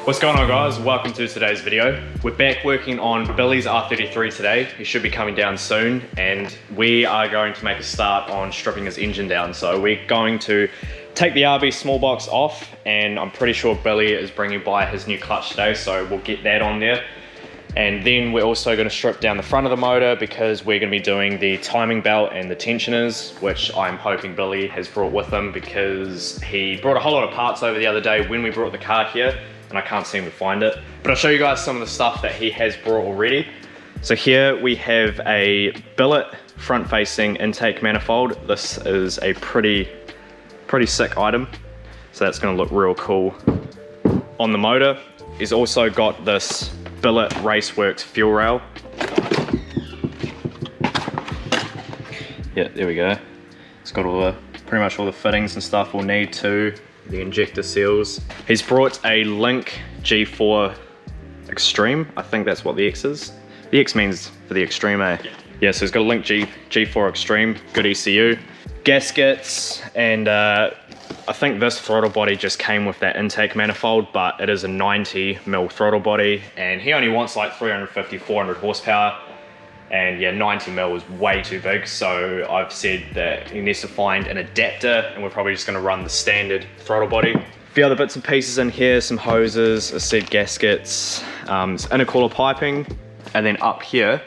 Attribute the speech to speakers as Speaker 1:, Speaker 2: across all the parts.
Speaker 1: What's going on, guys? Welcome to today's video. We're back working on Billy's R33 today. He should be coming down soon, and we are going to make a start on stripping his engine down. So we're going to take the RB small box off, and I'm pretty sure Billy is bringing by his new clutch today, so we'll get that on there. And then we're also going to strip down the front of the motor because we're going to be doing the timing belt and the tensioners, which I'm hoping Billy has brought with him because he brought a whole lot of parts over the other day when we brought the car here, and I can't seem to find it. But I'll show you guys some of the stuff that he has brought already. So here we have a billet front-facing intake manifold. This is a pretty sick item. So that's going to look real cool on the motor. He's also got this billet Raceworks fuel rail. Yeah, there we go. It's got pretty much all the fittings and stuff we'll need to. The injector seals. He's brought a Link G4 Extreme. I think that's what the X is. The X means for the Extreme, eh? Yeah, so he's got a Link G4 Extreme, good ECU. Gaskets, and I think this throttle body just came with that intake manifold, but it is a 90mm throttle body, and he only wants like 350, 400 horsepower. And yeah, 90mm is way too big, so I've said that he needs to find an adapter, and we're probably just gonna run the standard throttle body. A few other bits and pieces in here, some hoses, I said gaskets, intercooler piping, and then up here,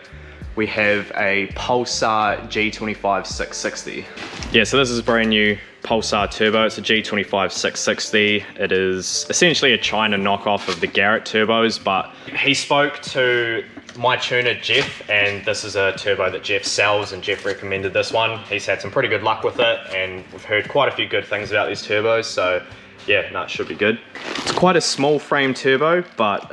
Speaker 1: we have a Pulsar G25 660. Yeah, so this is a brand new Pulsar turbo. It's a G25 660. It is essentially a China knockoff of the Garrett turbos, but he spoke to my tuner Jeff, and this is a turbo that Jeff sells, and Jeff recommended this one. He's had some pretty good luck with it, and we've heard quite a few good things about these turbos, so yeah, no, it should be good. It's quite a small frame turbo, but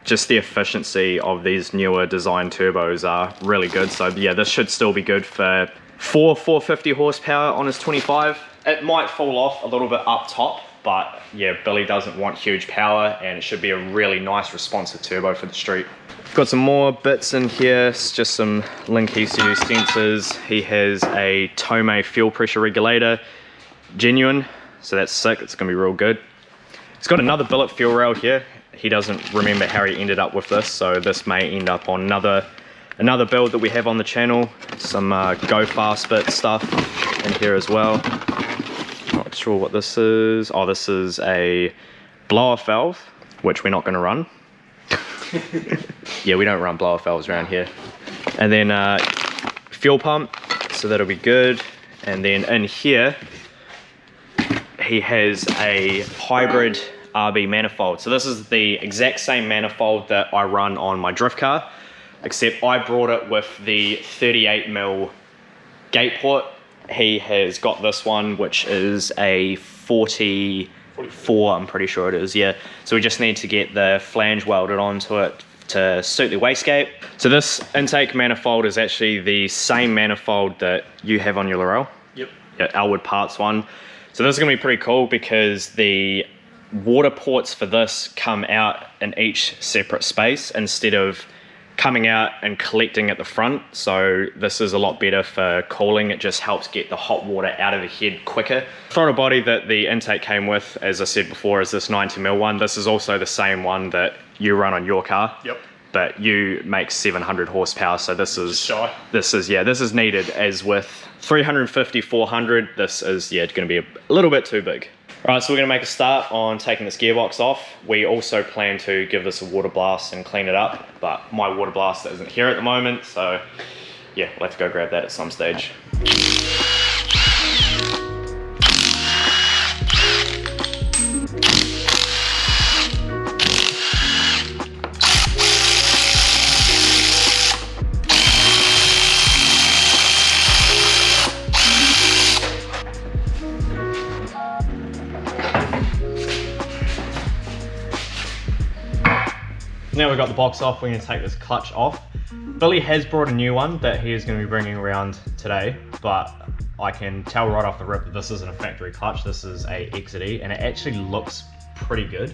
Speaker 1: just the efficiency of these newer design turbos are really good. So yeah, this should still be good for 450 horsepower on his 25. It might fall off a little bit up top, but yeah, Billy doesn't want huge power, and it should be a really nice responsive turbo for the street. Got some more bits in here, it's just some Link ECU sensors. He has a Tomei fuel pressure regulator, genuine, so that's sick, it's gonna be real good. He's got another billet fuel rail here. He doesn't remember how he ended up with this, so this may end up on another build that we have on the channel. Some Go Fast Bit stuff in here as well. Not sure what this is. Oh, this is a blow-off valve, which we're not gonna run. Yeah, we don't run blow-off valves around here. And then fuel pump, so that'll be good. And then in here, he has a hybrid RB manifold. So this is the exact same manifold that I run on my drift car, except I brought it with the 38mm gate port. He has got this one, which is a 44, I'm pretty sure it is, yeah. So we just need to get the flange welded onto it to suit the wastegate. So this intake manifold is actually the same manifold that you have on your Laurel. Yep. Yeah, Elwood Parts one. So this is gonna be pretty cool because the water ports for this come out in each separate space instead of coming out and collecting at the front. So this is a lot better for cooling. It just helps get the hot water out of the head quicker. Throttle body that the intake came with, as I said before, is this 90mm one. This is also the same one that you run on your car. Yep. But you make 700 horsepower, so this is shy. This is needed. As with 350, 400, this is going to be a little bit too big. Alright, so we're going to make a start on taking this gearbox off. We also plan to give this a water blast and clean it up, but my water blaster isn't here at the moment, so yeah, we'll have to go grab that at some stage. Now we've got the box off, we're going to take this clutch off. Billy has brought a new one that he is going to be bringing around today, but I can tell right off the rip that this isn't a factory clutch, this is a XD, and it actually looks pretty good.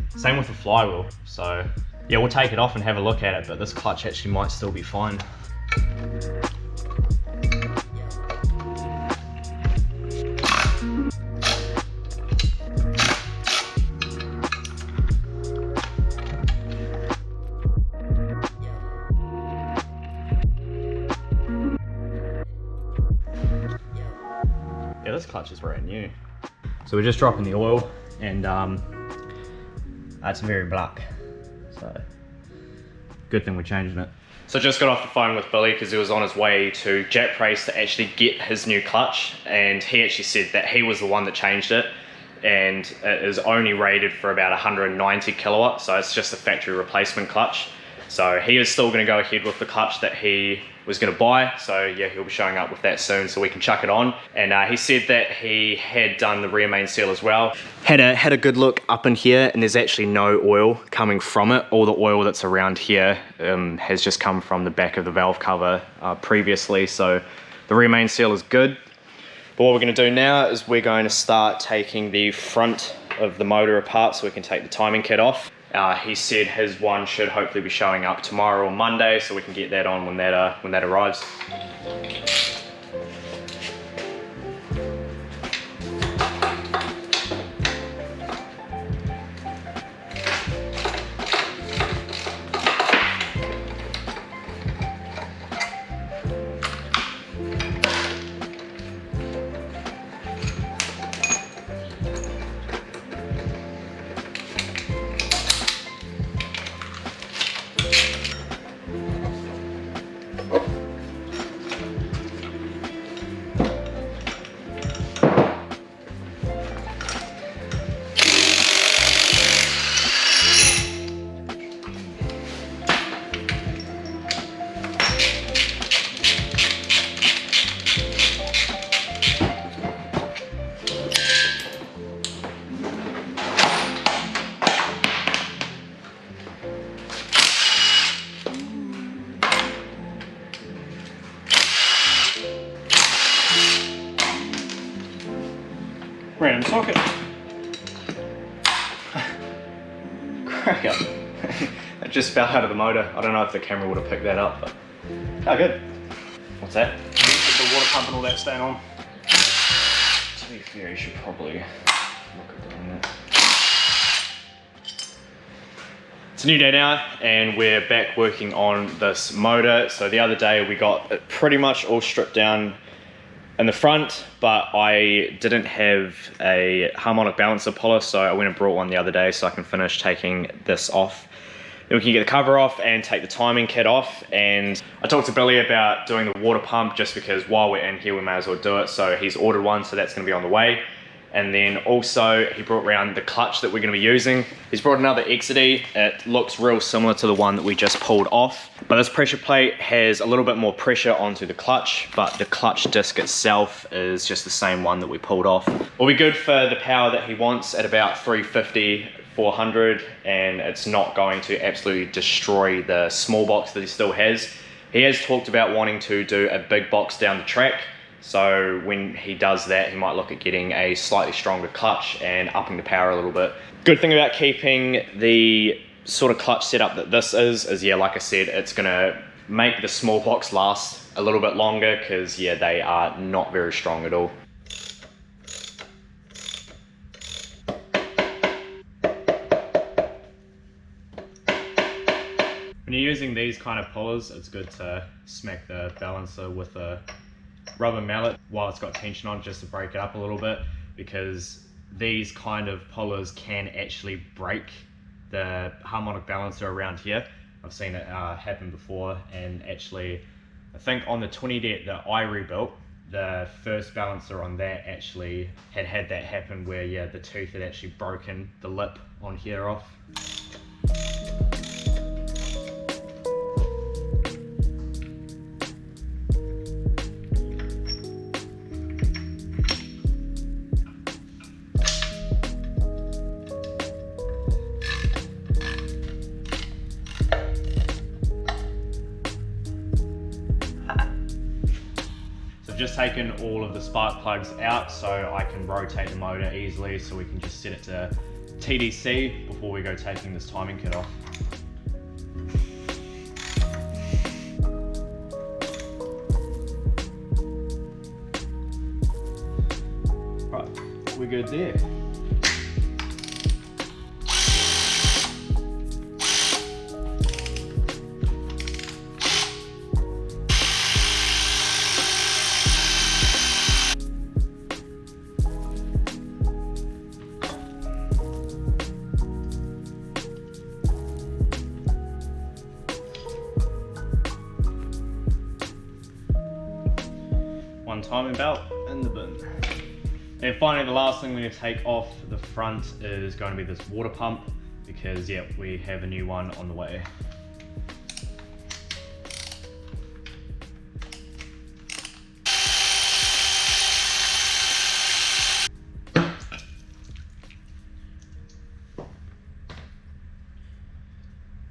Speaker 1: Same with the flywheel, so yeah, we'll take it off and have a look at it, but this clutch actually might still be fine. clutch is brand new. So we're just dropping the oil, and it's very black, so good thing we're changing it. So just got off the phone with Billy because he was on his way to Jack Praise to actually get his new clutch, and he actually said that he was the one that changed it, and it is only rated for about 190 kilowatts, so it's just a factory replacement clutch. So he is still going to go ahead with the clutch that he was going to buy, so yeah, he'll be showing up with that soon so we can chuck it on. And he said that he had done the rear main seal as well. Had a good look up in here, and there's actually no oil coming from it. All the oil that's around here has just come from the back of the valve cover previously, so the rear main seal is good. But what we're going to do now is we're going to start taking the front of the motor apart so we can take the timing kit off. He said his one should hopefully be showing up tomorrow or Monday, so we can get that on when that arrives. Random socket. Cracker. It just fell out of the motor. I don't know if the camera would have picked that up, but oh, good. What's that?
Speaker 2: With the water pump and all that staying on.
Speaker 1: To be fair, you should probably look at doing that. It's a new day now, and we're back working on this motor. So the other day we got it pretty much all stripped down in the front, but I didn't have a harmonic balancer puller, so I went and brought one the other day so I can finish taking this off. Then we can get the cover off and take the timing kit off. And I talked to Billy about doing the water pump just because while we're in here we may as well do it, so he's ordered one, so that's going to be on the way. And then also he brought around the clutch that we're going to be using. He's brought another Exidy. It looks real similar to the one that we just pulled off, but this pressure plate has a little bit more pressure onto the clutch, but the clutch disc itself is just the same one that we pulled off. Will be good for the power that he wants at about 350, 400, and it's not going to absolutely destroy the small box that he still has. He has talked about wanting to do a big box down the track. So when he does that, he might look at getting a slightly stronger clutch and upping the power a little bit. Good thing about keeping the sort of clutch setup that this is yeah, like I said, it's gonna make the small box last a little bit longer because yeah, they are not very strong at all. When you're using these kind of pullers, it's good to smack the balancer with a rubber mallet while it's got tension on, just to break it up a little bit, because these kind of pullers can actually break the harmonic balancer around here. I've seen it happen before, and actually I think on the 20 det that I rebuilt, the first balancer on that actually had that happen where yeah, the tooth had actually broken the lip on here off. Just taken all of the spark plugs out so I can rotate the motor easily, so we can just set it to TDC before we go taking this timing kit off. Right, we're good there. timing belt in the bin. And finally, the last thing we're going to take off the front is going to be this water pump, because yeah, we have a new one on the way.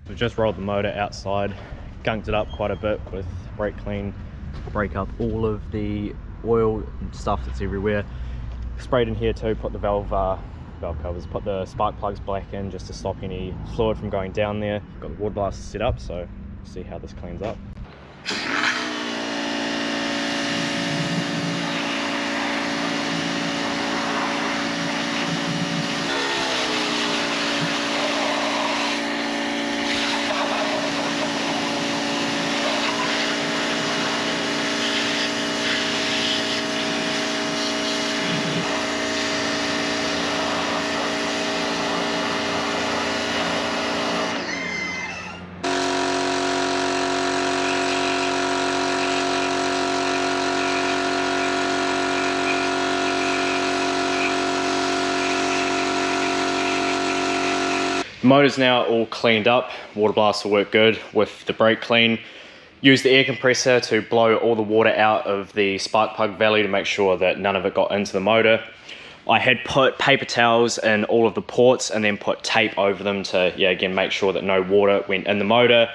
Speaker 1: We just rolled the motor outside, gunked it up quite a bit with brake clean, break up all of the oil and stuff that's everywhere. Sprayed in here too, put the valve covers, put the spark plugs back in just to stop any fluid from going down there. Got the water blaster set up, so see how this cleans up. The motor's now all cleaned up, water blaster worked good with the brake clean. Used the air compressor to blow all the water out of the spark plug valley to make sure that none of it got into the motor. I had put paper towels in all of the ports and then put tape over them to, yeah, again, make sure that no water went in the motor.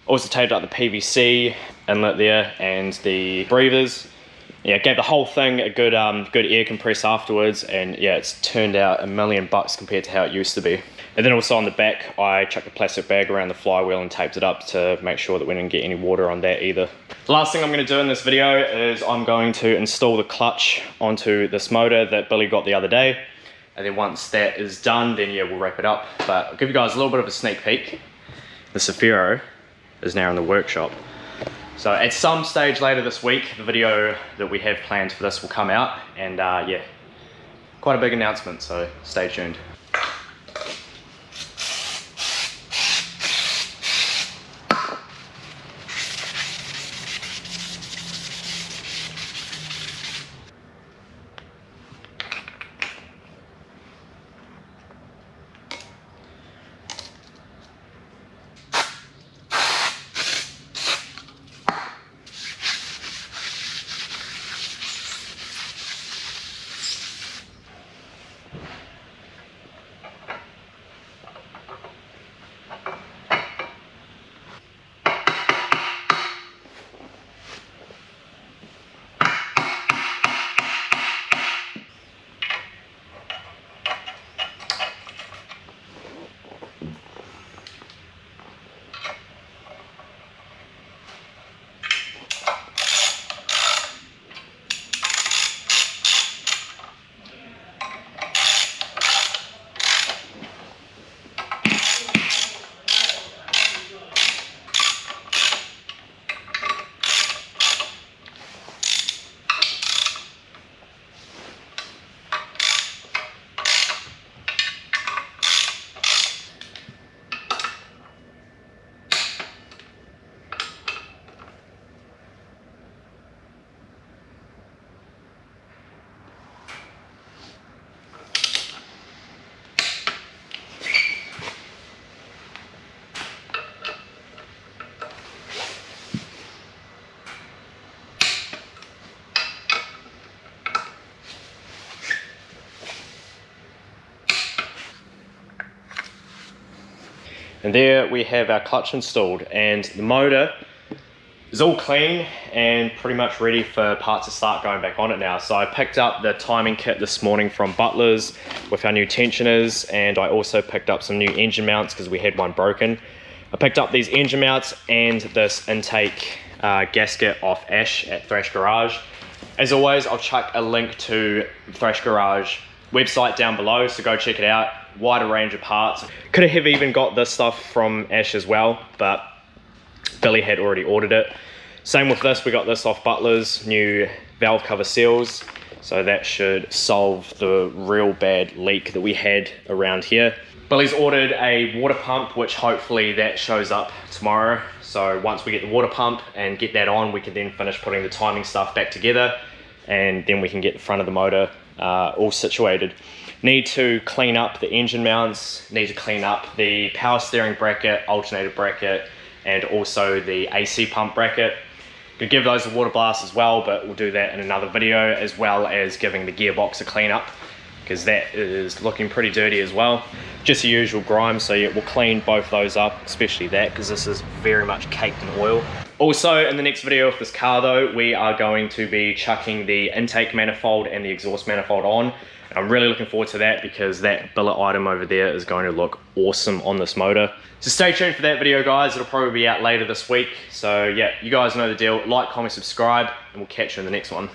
Speaker 1: Also taped up the PVC inlet there and the breathers. Yeah, gave the whole thing a good air compress afterwards, and yeah, it's turned out $1 million compared to how it used to be. And then also on the back, I chucked a plastic bag around the flywheel and taped it up to make sure that we didn't get any water on that either. The last thing I'm going to do in this video is I'm going to install the clutch onto this motor that Billy got the other day. And then once that is done, then yeah, we'll wrap it up. But I'll give you guys a little bit of a sneak peek. The Safiro is now in the workshop. So at some stage later this week, the video that we have planned for this will come out, and yeah, quite a big announcement, so stay tuned. And there we have our clutch installed, and the motor is all clean and pretty much ready for parts to start going back on it now. So I picked up the timing kit this morning from Butler's with our new tensioners, and I also picked up some new engine mounts because we had one broken. I picked up these engine mounts and this intake gasket off Ash at Thrash Garage. As always, I'll chuck a link to Thrash Garage website down below, so go check it out. Wider range of parts. Could have even got this stuff from Ash as well, but Billy had already ordered it. Same with this, we got this off Butler's, new valve cover seals, so that should solve the real bad leak that we had around here. Billy's ordered a water pump, which hopefully that shows up tomorrow. So once we get the water pump and get that on, we can then finish putting the timing stuff back together. and then we can get the front of the motor all situated. Need to clean up the engine mounts, need to clean up the power steering bracket, alternator bracket, and also the AC pump bracket. Could give those a water blast as well, but we'll do that in another video, as well as giving the gearbox a clean up, because that is looking pretty dirty as well. Just the usual grime, so yeah, we'll clean both those up, especially that, because this is very much caked in oil. Also, in the next video of this car though, we are going to be chucking the intake manifold and the exhaust manifold on. I'm really looking forward to that, because that billet item over there is going to look awesome on this motor. So stay tuned for that video, guys. It'll probably be out later this week. So yeah, you guys know the deal. Like, comment, subscribe, and we'll catch you in the next one.